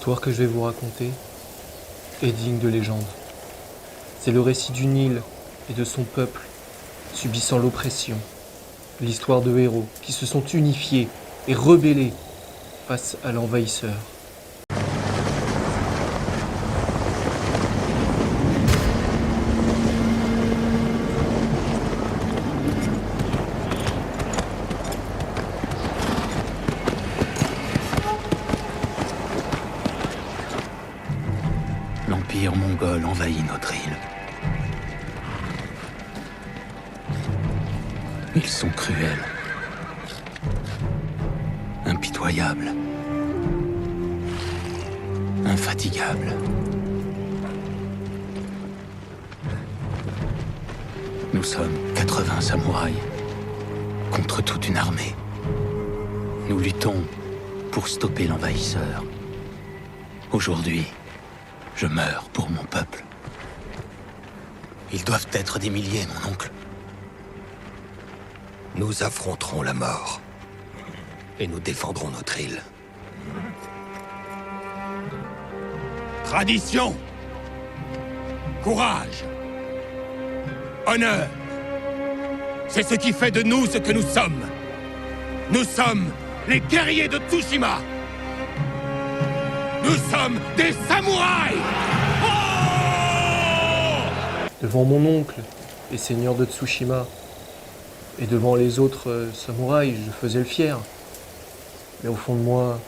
L'histoire que je vais vous raconter est digne de légende. C'est le récit d'une île et de son peuple subissant l'oppression. L'histoire de héros qui se sont unifiés et rebellés face à l'envahisseur. L'Empire mongol envahit notre île. Ils sont cruels, impitoyables, infatigables. Nous sommes 80 samouraïs contre toute une armée. Nous luttons pour stopper l'envahisseur. Aujourd'hui, je meurs pour mon peuple. Ils doivent être des milliers, mon oncle. Nous affronterons la mort. Et nous défendrons notre île. Tradition, courage, honneur, c'est ce qui fait de nous ce que nous sommes. Nous sommes les guerriers de Tsushima. Nous sommes des samouraïs. Devant mon oncle et seigneur de Tsushima, et devant les autres samouraïs, je faisais le fier. Mais au fond de moi,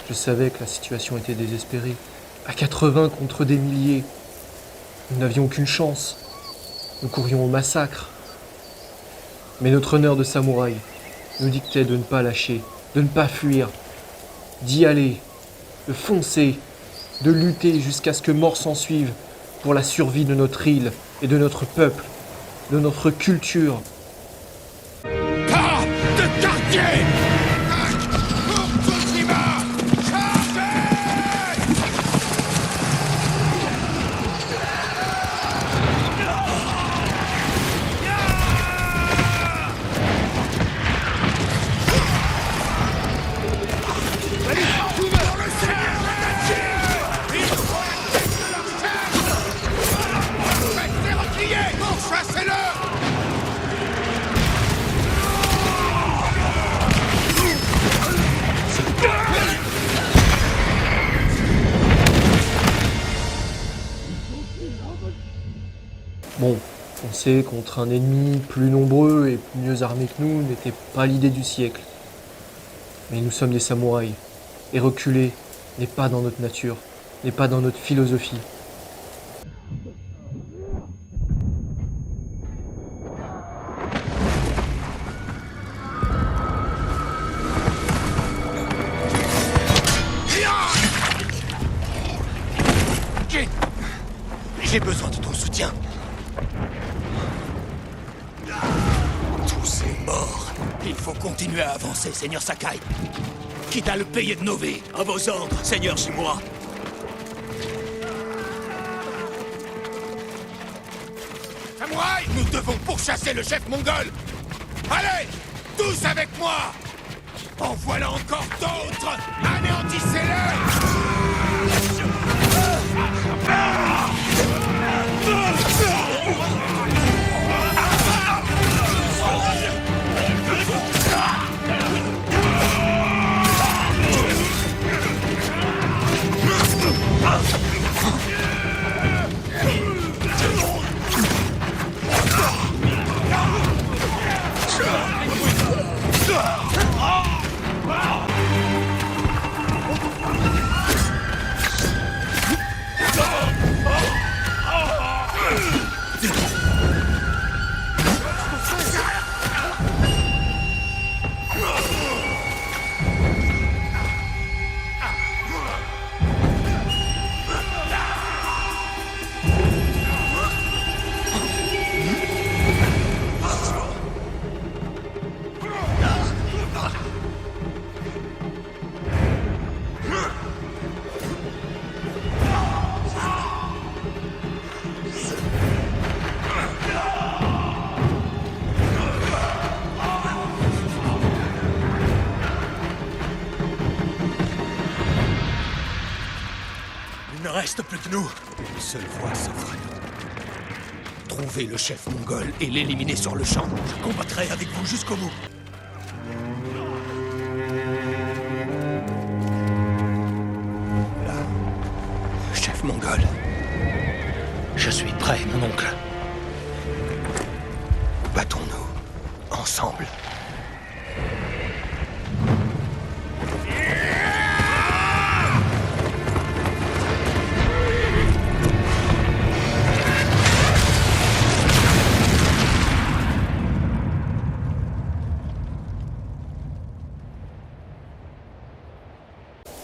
je savais que la situation était désespérée. À 80 contre des milliers, nous n'avions aucune chance. Nous courions au massacre. Mais notre honneur de samouraï nous dictait de ne pas lâcher, de ne pas fuir, d'y aller, de foncer, de lutter jusqu'à ce que mort s'en suive pour la survie de notre île et de notre peuple, de notre culture. Pas de quartier. Pour Tsushima, chargez! Bon, foncer contre un ennemi plus nombreux et mieux armé que nous n'était pas l'idée du siècle. Mais nous sommes des samouraïs, et reculer n'est pas dans notre nature, n'est pas dans notre philosophie. J'ai besoin de ton soutien. Tous est mort. Il faut continuer à avancer, Seigneur Sakai. Quitte à le payer de nos vies. À vos ordres, Seigneur Shimura. Samouraï, nous devons pourchasser le chef mongol. Allez, tous avec moi. En voilà encore d'autres. Anéantissez-les. ne reste plus que nous. Une seule voie s'offre à nous. Trouver le chef mongol et l'éliminer sur le champ. Je combattrai avec vous jusqu'au bout. Là, chef mongol. Je suis prêt, mon oncle. Battons-nous. Ensemble.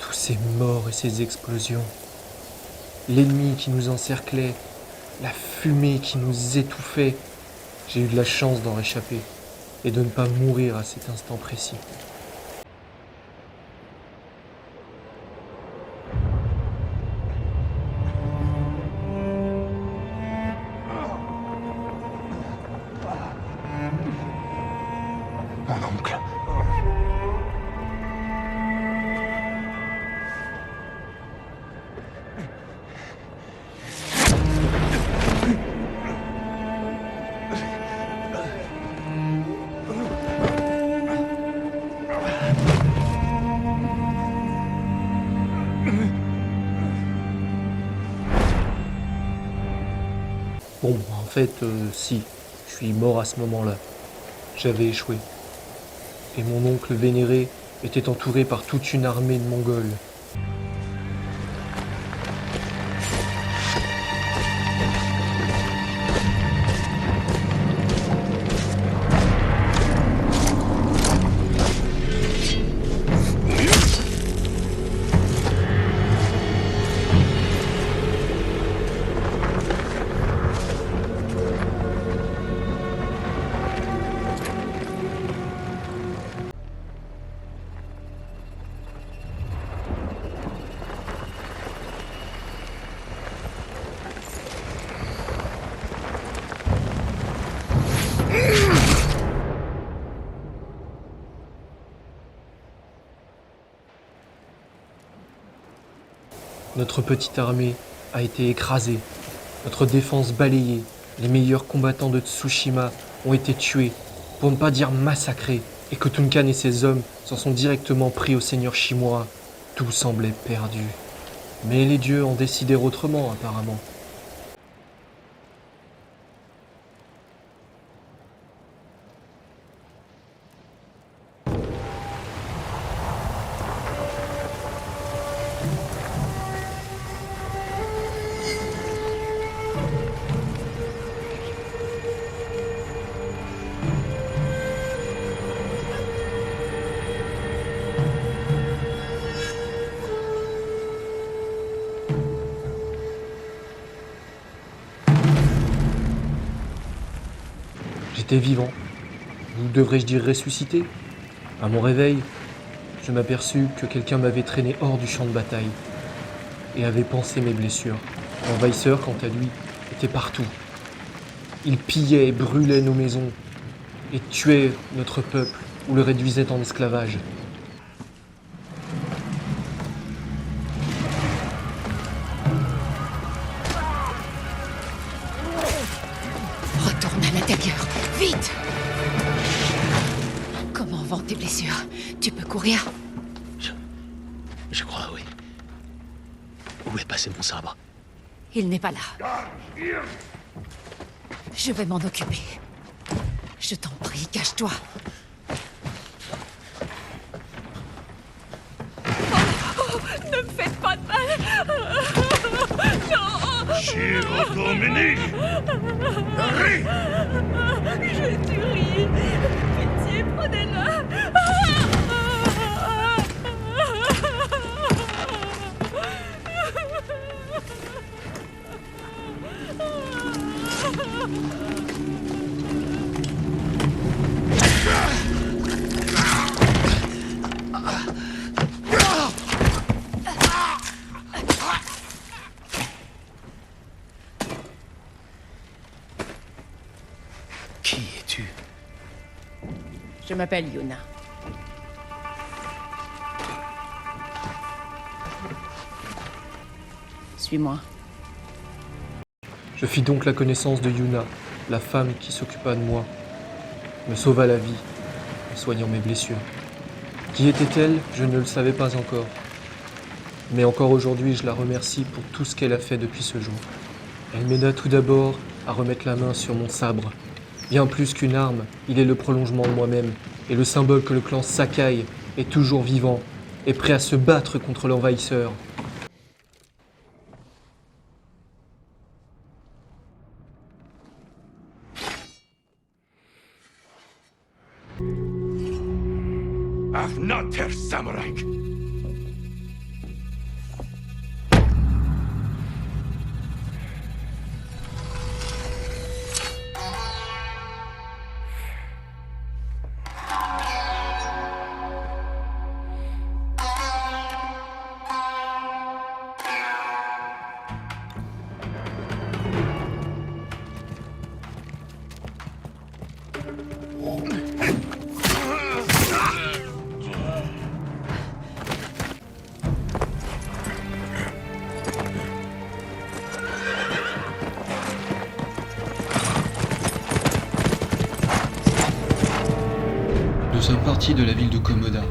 Tous ces morts et ces explosions. L'ennemi qui nous encerclait. La fumée qui nous étouffait. J'ai eu de la chance d'en réchapper et de ne pas mourir à cet instant précis. Mon oncle. Bon, en fait, si, je suis mort à ce moment-là. J'avais échoué. Et mon oncle vénéré était entouré par toute une armée de Mongols. Notre petite armée a été écrasée, notre défense balayée, les meilleurs combattants de Tsushima ont été tués, pour ne pas dire massacrés, et Khotun-Khan et ses hommes s'en sont directement pris au seigneur Shimura. Tout semblait perdu. Mais les dieux en décidèrent autrement apparemment. J'étais vivant, ou devrais-je dire ressuscité. À mon réveil, je m'aperçus que quelqu'un m'avait traîné hors du champ de bataille et avait pansé mes blessures. L'envahisseur, quant à lui, était partout. Il pillait et brûlait nos maisons et tuait notre peuple ou le réduisait en esclavage. Retourne à l'intérieur, vite! Comment vont tes blessures? Tu peux courir? Je crois, oui. Où est passé mon sabre? Il n'est pas là. Je vais m'en occuper. Je t'en prie, cache-toi. Oh, ne me faites pas de mal! Non! Shiro Dominique! Ri! Je suis ri. Pitié, prenez-le. Qui es-tu? Je m'appelle Yuna. Suis-moi. Je fis donc la connaissance de Yuna, la femme qui s'occupa de moi, me sauva la vie en soignant mes blessures. Qui était-elle? Je ne le savais pas encore. Mais encore aujourd'hui, je la remercie pour tout ce qu'elle a fait depuis ce jour. Elle m'aida tout d'abord à remettre la main sur mon sabre. Bien plus qu'une arme, il est le prolongement de moi-même et le symbole que le clan Sakai est toujours vivant et prêt à se battre contre l'envahisseur. I'm not their samurai. Nous sommes partis de la ville de Komoda,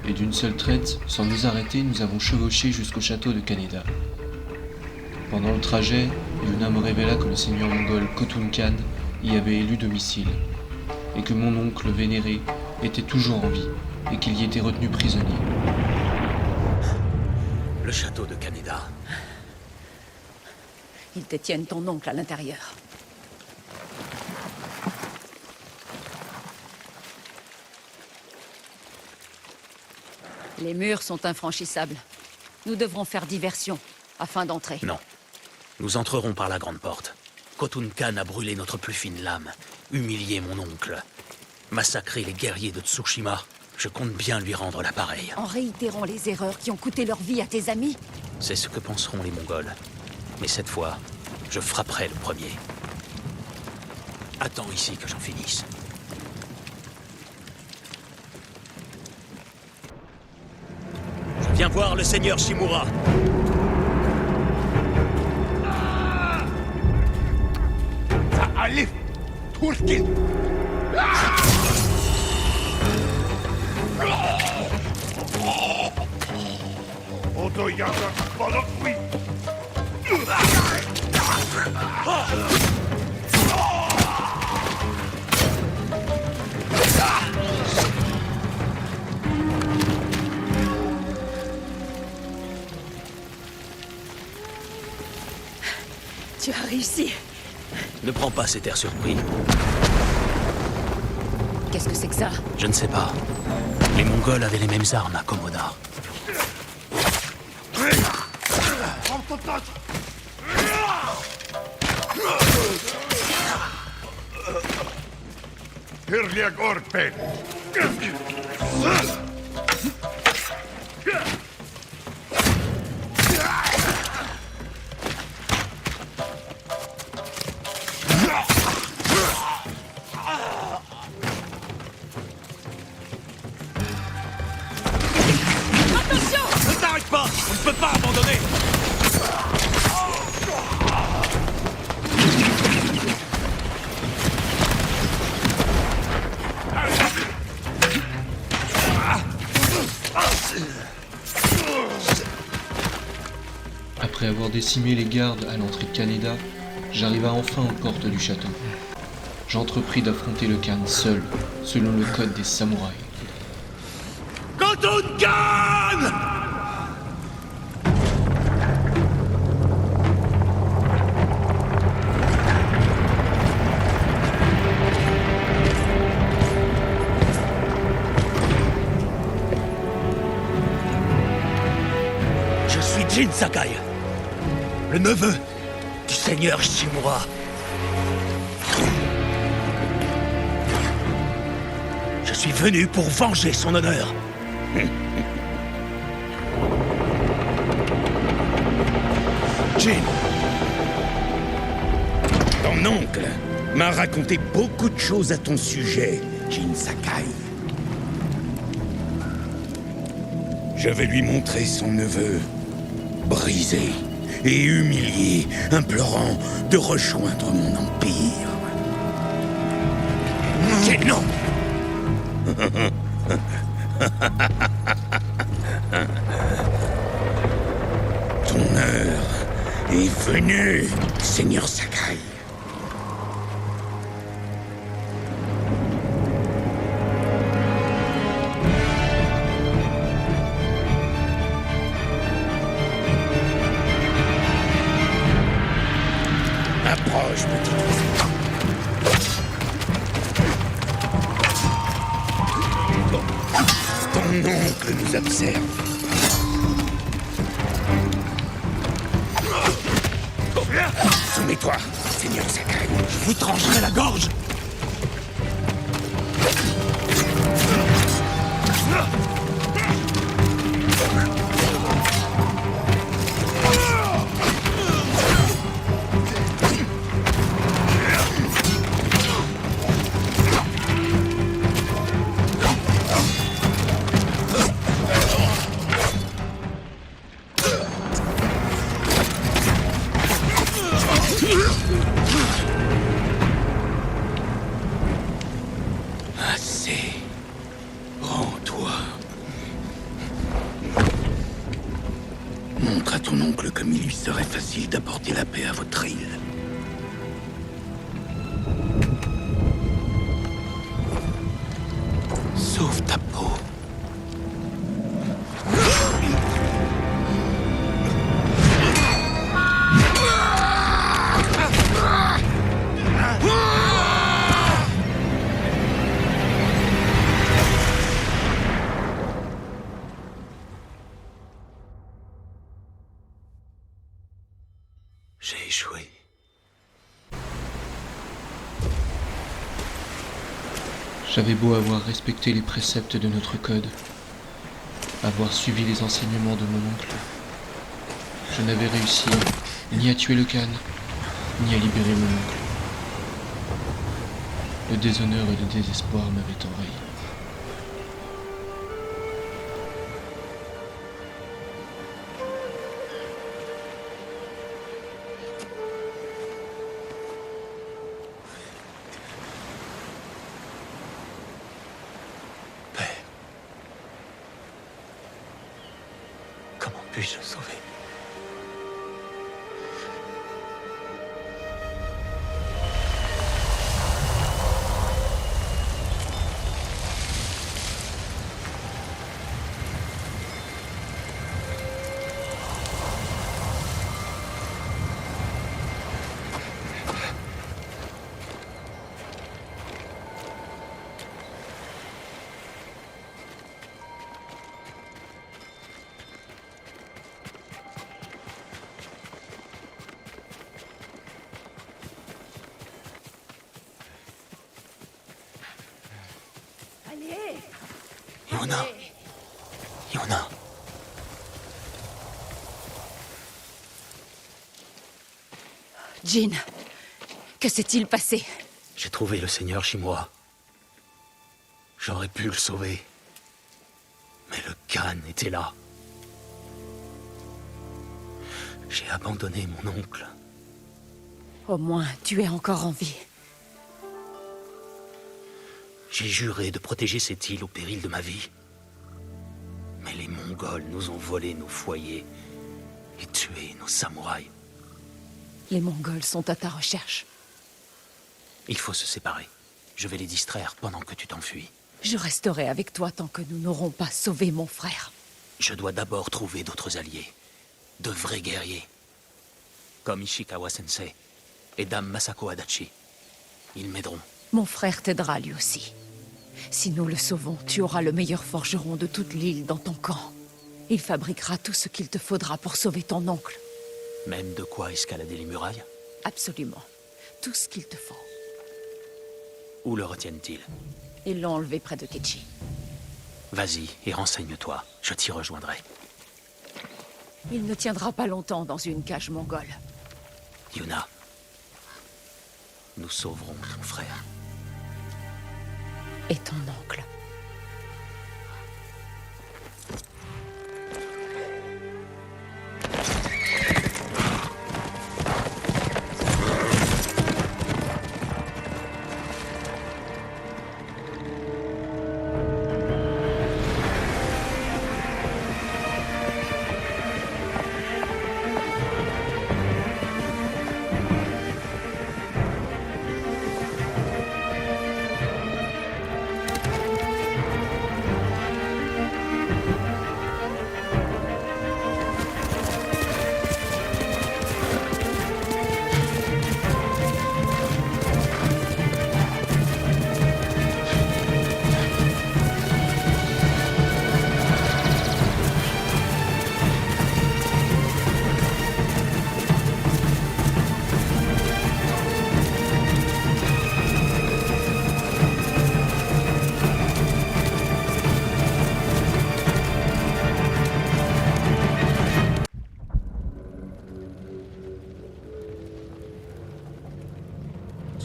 et d'une seule traite, sans nous arrêter, nous avons chevauché jusqu'au château de Kaneda. Pendant le trajet, Yuna me révéla que le seigneur mongol Khotun Khan y avait élu domicile, et que mon oncle vénéré était toujours en vie, et qu'il y était retenu prisonnier. Le château de Kaneda. Ils détiennent ton oncle à l'intérieur. Les murs sont infranchissables. Nous devrons faire diversion afin d'entrer. Non. Nous entrerons par la grande porte. Khotun Khan a brûlé notre plus fine lame, humilié mon oncle, massacré les guerriers de Tsushima. Je compte bien lui rendre l'appareil. En réitérant les erreurs qui ont coûté leur vie à tes amis? C'est ce que penseront les Mongols. Mais cette fois, je frapperai le premier. Attends ici que j'en finisse. Je viens voir le seigneur Shimura. Alif Turkin. Odoyaga Balokwi. Tu as réussi. Ne prends pas cet air surpris. Qu'est-ce que c'est que ça? Je ne sais pas. Les Mongols avaient les mêmes armes à Komoda. Hirliak Orpen. Ne t'arrête pas! On ne peut pas abandonner! Après avoir décimé les gardes à l'entrée de Kaneda, j'arriva enfin aux portes du château. J'entrepris d'affronter le Khan seul, selon le code des samouraïs. Khotun Khan! Je suis Jin Sakai, le neveu du seigneur Shimura. Je suis venu pour venger son honneur. Jin. Ton oncle m'a raconté beaucoup de choses à ton sujet, Jin Sakai. Je vais lui montrer son neveu brisé et humilié, implorant de rejoindre mon empire. Et non! Ton heure est venue, Seigneur Sakai. Approche, petit oiseau. Ton oncle nous observe. Soumets-toi, Seigneur Sakai. Je vous trancherai la gorge. Assez. Rends-toi. Montre à ton oncle comme il lui serait facile d'apporter la paix à votre île. Sauve ta peau. J'ai échoué. J'avais beau avoir respecté les préceptes de notre code, avoir suivi les enseignements de mon oncle, je n'avais réussi ni à tuer le Khan, ni à libérer mon oncle. Le déshonneur et le désespoir m'avaient envahi. Père. Comment puis-je le sauver? Yuna. Yuna. Jin, que s'est-il passé? J'ai trouvé le seigneur Shimura. J'aurais pu le sauver. Mais le Khan était là. J'ai abandonné mon oncle. Au moins, tu es encore en vie. J'ai juré de protéger cette île au péril de ma vie. Mais les Mongols nous ont volé nos foyers et tué nos samouraïs. Les Mongols sont à ta recherche. Il faut se séparer. Je vais les distraire pendant que tu t'enfuis. Je resterai avec toi tant que nous n'aurons pas sauvé mon frère. Je dois d'abord trouver d'autres alliés. De vrais guerriers. Comme Ishikawa Sensei et Dame Masako Adachi. Ils m'aideront. Mon frère t'aidera lui aussi. Si nous le sauvons, tu auras le meilleur forgeron de toute l'île dans ton camp. Il fabriquera tout ce qu'il te faudra pour sauver ton oncle. Même de quoi escalader les murailles? Absolument. Tout ce qu'il te faut. Où le retiennent-ils? Ils l'ont enlevé près de Kechi. Vas-y et renseigne-toi. Je t'y rejoindrai. Il ne tiendra pas longtemps dans une cage mongole. Yuna. Nous sauverons ton frère. Et ton oncle.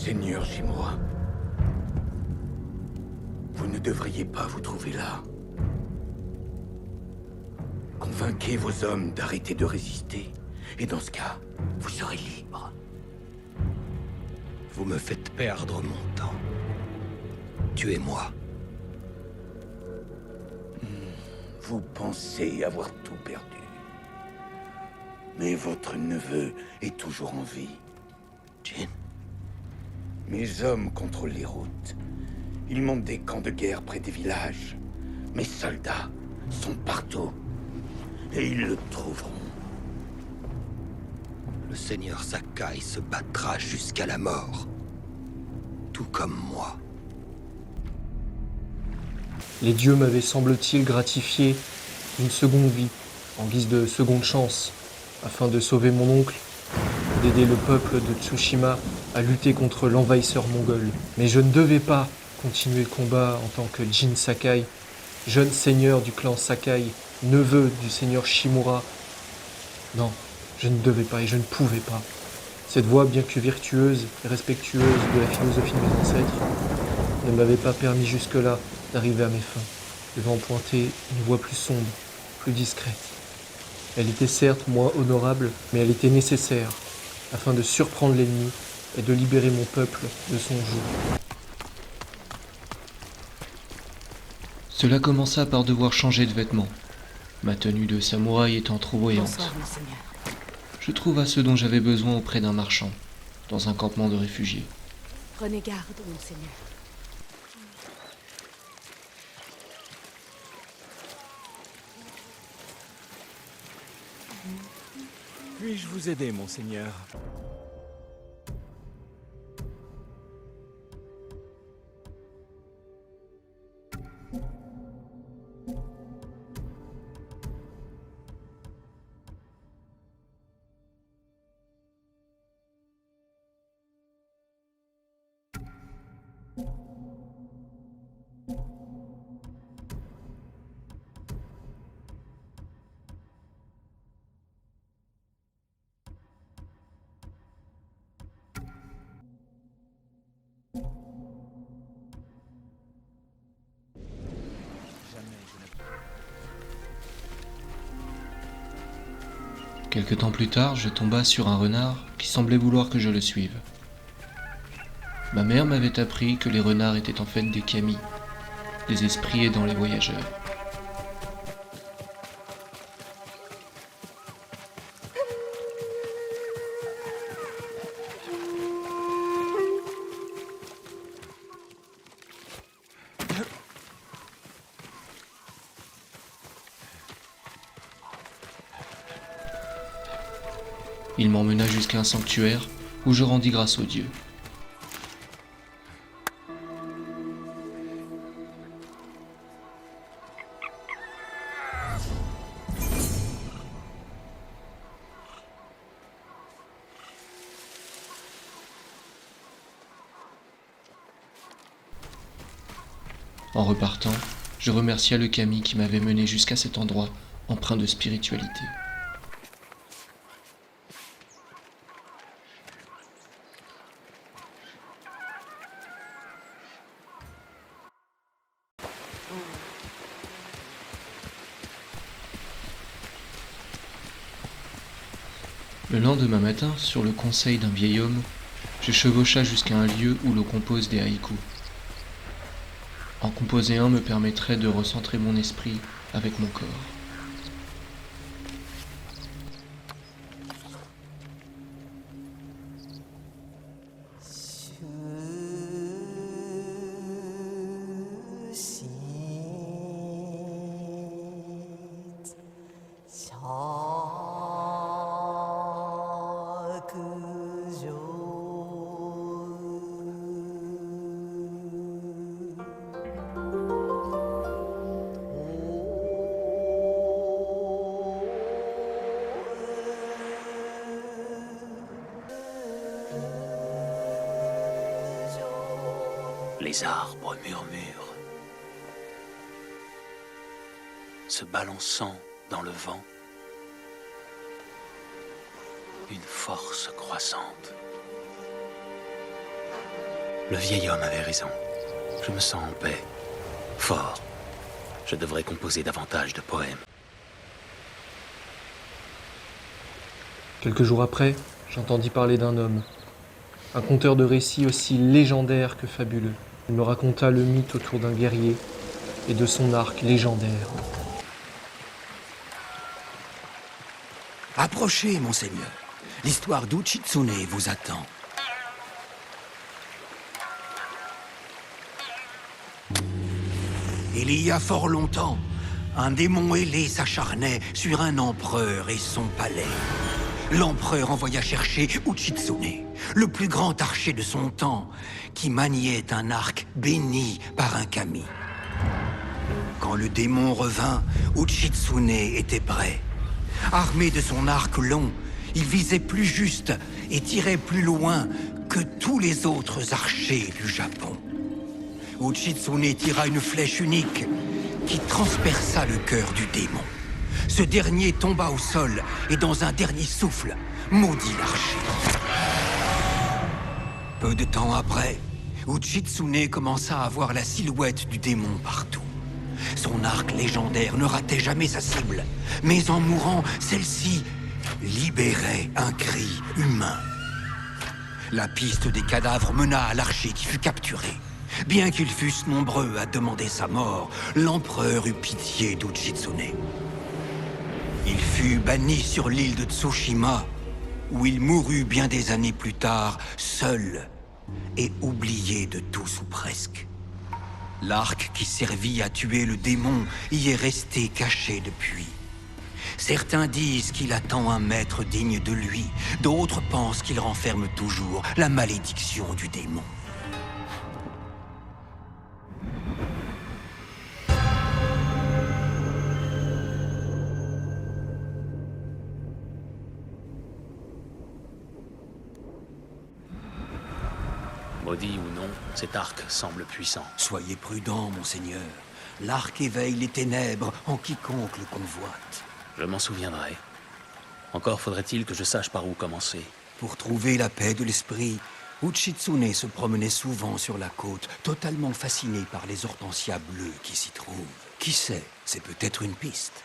Seigneur Shimura, vous ne devriez pas vous trouver là. Convainquez vos hommes d'arrêter de résister, et dans ce cas, vous serez libre. Vous me faites perdre mon temps. Tuez-moi. Vous pensez avoir tout perdu. Mais votre neveu est toujours en vie. Jin, Mes hommes contrôlent les routes. Ils montent des camps de guerre près des villages. Mes soldats sont partout. Et ils le trouveront. le seigneur Sakai se battra jusqu'à la mort. Tout comme moi. Les dieux m'avaient, semble-t-il, gratifié d'une seconde vie, en guise de seconde chance, afin de sauver mon oncle, d'aider le peuple de Tsushima à lutter contre l'envahisseur mongol. Mais je ne devais pas continuer le combat en tant que Jin Sakai, jeune seigneur du clan Sakai, neveu du seigneur Shimura. Non, je ne devais pas et je ne pouvais pas. Cette voie, bien que vertueuse et respectueuse de la philosophie de mes ancêtres, ne m'avait pas permis jusque-là d'arriver à mes fins, devant pointer une voie plus sombre, plus discrète. Elle était certes moins honorable, mais elle était nécessaire, afin de surprendre l'ennemi et de libérer mon peuple de son joug. Cela commença par devoir changer de vêtements, ma tenue de samouraï étant trop voyante. Bonsoir, monseigneur. Je trouva ce dont j'avais besoin auprès d'un marchand, dans un campement de réfugiés. Prenez garde, monseigneur. Puis-je vous aider, monseigneur? Quelque temps plus tard, je tomba sur un renard qui semblait vouloir que je le suive. Ma mère m'avait appris que les renards étaient en fait des kami, des esprits aidant les voyageurs. Il m'emmena jusqu'à un sanctuaire où je rendis grâce aux dieux. En repartant, je remercia le kami qui m'avait mené jusqu'à cet endroit empreint de spiritualité. Le lendemain matin, sur le conseil d'un vieil homme, je chevaucha jusqu'à un lieu où l'on compose des haïkus. En composer un me permettrait de recentrer mon esprit avec mon corps. Les arbres murmurent, se balançant dans le vent, une force croissante. Le vieil homme avait raison. Je me sens en paix. Fort. Je devrais composer davantage de poèmes. Quelques jours après, j'entendis parler d'un homme, un conteur de récits aussi légendaire que fabuleux. Il me raconta le mythe autour d'un guerrier et de son arc légendaire. Approchez, monseigneur. L'histoire d'Uchitsune vous attend. Il y a fort longtemps, un démon ailé s'acharnait sur un empereur et son palais. L'empereur envoya chercher Uchitsune, le plus grand archer de son temps, qui maniait un arc béni par un kami. Quand le démon revint, Uchitsune était prêt. Armé de son arc long, il visait plus juste et tirait plus loin que tous les autres archers du Japon. Uchitsune tira une flèche unique qui transperça le cœur du démon. Ce dernier tomba au sol et dans un dernier souffle, maudit l'archer. Peu de temps après, Uchitsune commença à voir la silhouette du démon partout. Son arc légendaire ne ratait jamais sa cible, mais en mourant, celle-ci libérait un cri humain. La piste des cadavres mena à l'archer qui fut capturé. Bien qu'ils fussent nombreux à demander sa mort, l'empereur eut pitié d'Uchitsune. Il fut banni sur l'île de Tsushima, où il mourut bien des années plus tard, seul et oublié de tous ou presque. L'arc qui servit à tuer le démon y est resté caché depuis. Certains disent qu'il attend un maître digne de lui, d'autres pensent qu'il renferme toujours la malédiction du démon. Maudit ou non, cet arc semble puissant. Soyez prudent, monseigneur. L'arc éveille les ténèbres en quiconque le convoite. Je m'en souviendrai. Encore faudrait-il que je sache par où commencer. Pour trouver la paix de l'esprit, Uchitsune se promenait souvent sur la côte, totalement fasciné par les hortensias bleues qui s'y trouvent. Qui sait, c'est peut-être une piste.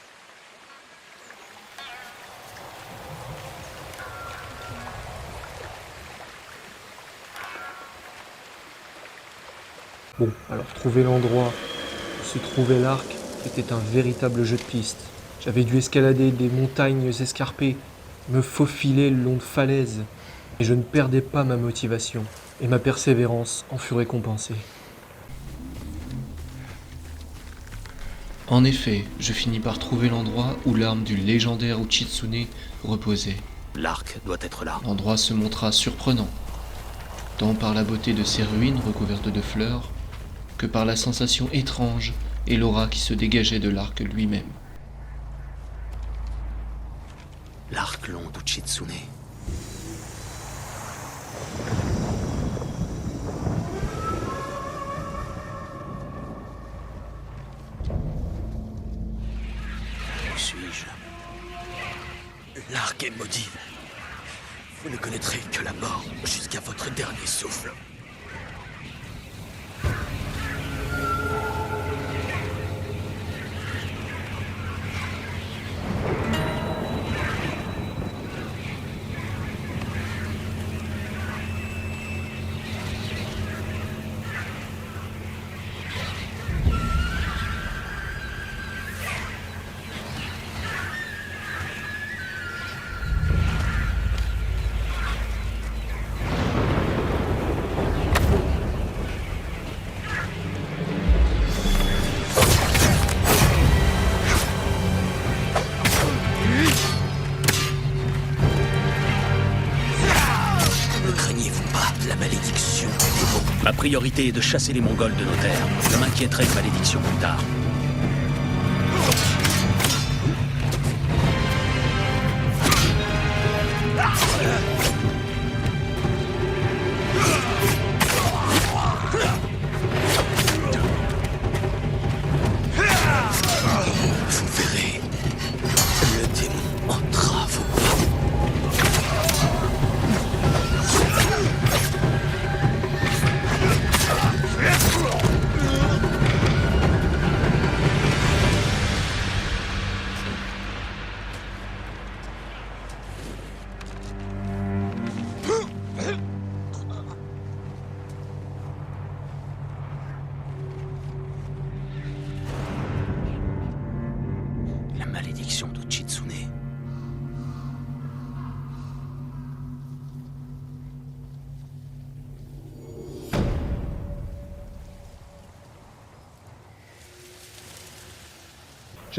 Bon, alors trouver l'endroit où se trouvait l'arc était un véritable jeu de piste. J'avais dû escalader des montagnes escarpées, me faufiler le long de falaises, et je ne perdais pas ma motivation, et ma persévérance en fut récompensée. En effet, je finis par trouver l'endroit où l'arme du légendaire Uchitsune reposait. L'arc doit être là. L'endroit se montra surprenant, tant par la beauté de ses ruines recouvertes de fleurs, que par la sensation étrange et l'aura qui se dégageait de l'arc lui-même. L'arc long d'Uchitsune. Où suis-je? L'arc est maudit. Vous ne connaîtrez que la mort jusqu'à votre dernier souffle. Ma priorité est de chasser les Mongols de nos terres. Je m'inquiéterai de malédiction plus tard. Vous verrez, le démon entrave vos pas.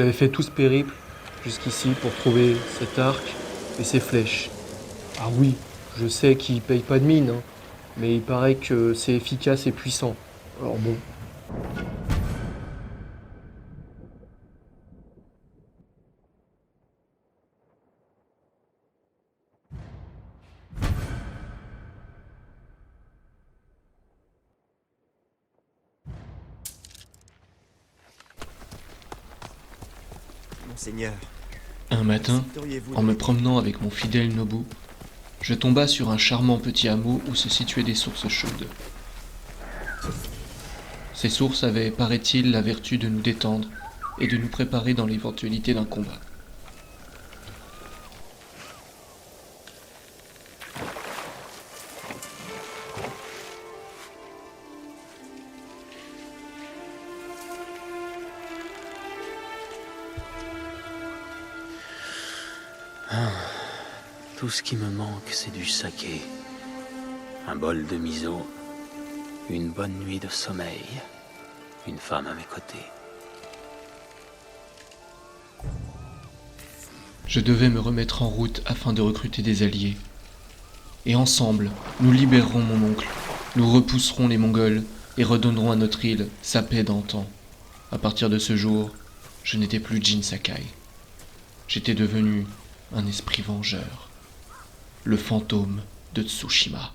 J'avais fait tout ce périple jusqu'ici pour trouver cet arc et ces flèches. Ah oui, je sais qu'il paye pas de mine, hein, mais il paraît que c'est efficace et puissant. Alors bon. Monseigneur, Un matin, accepteriez-vous en de- me promenant avec mon fidèle Nobu, je tomba sur un charmant petit hameau où se situaient des sources chaudes. Ces sources avaient, paraît-il, la vertu de nous détendre et de nous préparer dans l'éventualité d'un combat. Tout ce qui me manque, c'est du saké. Un bol de miso. Une bonne nuit de sommeil. Une femme à mes côtés. Je devais me remettre en route afin de recruter des alliés. Et ensemble, nous libérerons mon oncle, nous repousserons les Mongols et redonnerons à notre île sa paix d'antan. À partir de ce jour, je n'étais plus Jin Sakai. J'étais devenu un esprit vengeur, le fantôme de Tsushima.